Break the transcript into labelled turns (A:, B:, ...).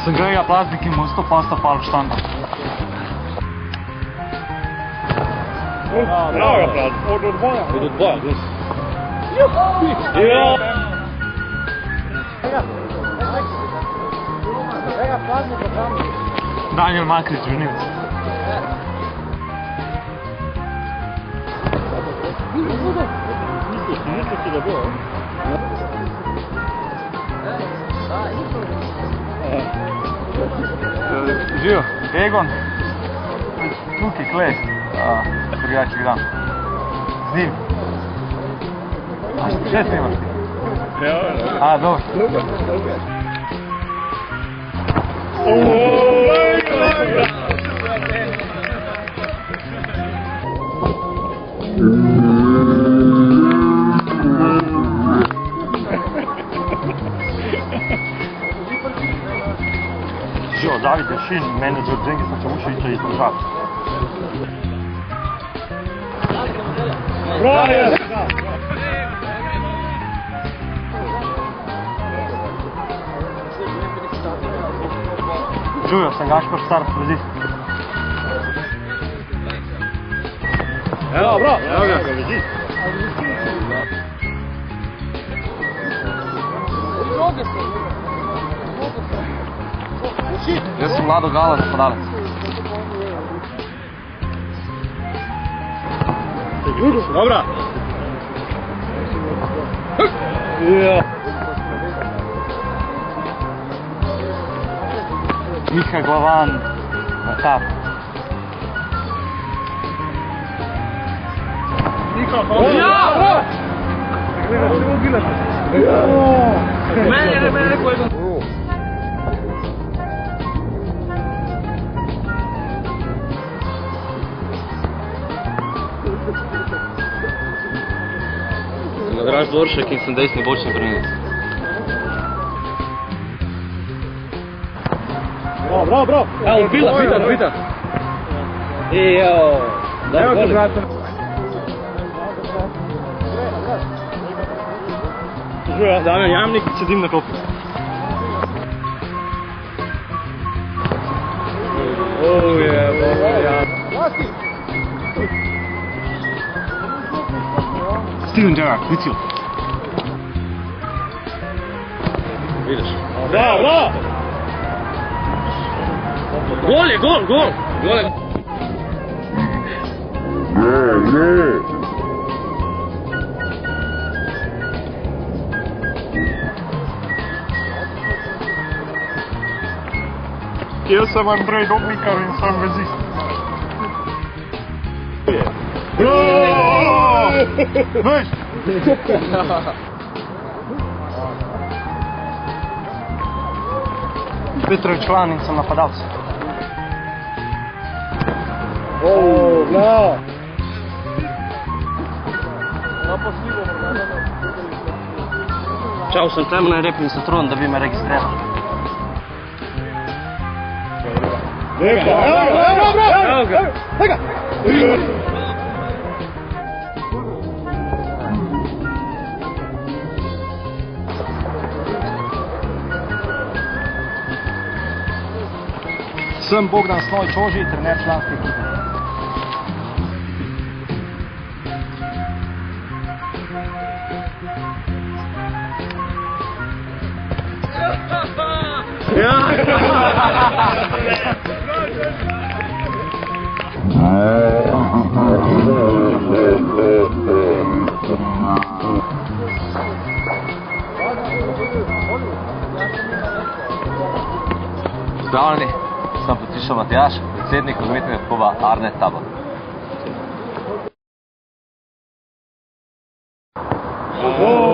A: Sem greja praznik in mu 100% pal štanda.
B: Bravo ga praznik. Od odboja.
C: Od odboja, gledaj.
A: Daniel Makrić, žunivc.
B: Nisam ti da bilo.
A: Živo, Egon. Tukaj, Klej. Prvijaček dan. Z njim. Še snimaš ti? A, dobro. Živo, David Ješin, menedžer Džengisa Čavuševića iz Državca.
B: Bravo!
A: Živo, sem Gašpar Star, vezist.
B: Evo, bravo! Evo ga, vezist.
A: Jaz sem Vlado Gala, napadalec.
B: Dobra!
A: Miha Glavan, Tap.
B: Ja!
C: Mene rekao Egon. Nadraž Dvoršek in sem desni bočni branilec.
B: Bravo, bravo!
C: Evo, odbita. Evo, daj goli.
B: Živo, Damjan Jamnik,
A: Sedim na klopi. Steven Gerrard, Vicijo.
C: Vidiš.
B: Bravo, bravo!
C: Gol je, gol! Gol je.
A: Jaz sem Andrej Dobnikar in sem vezist. Veš? Petrov član in sem napadalc.
B: Bravo!
C: Čau, sem temno rep in satron, da bi me registriral.
B: Evo ga!
A: Sem Bogdan Snoj Čoži, trener članske ekipe.
D: Zdravljeni, sem Potiša Matjaž, predsednik nogometnega kluba Arne Tabor.
B: Oh!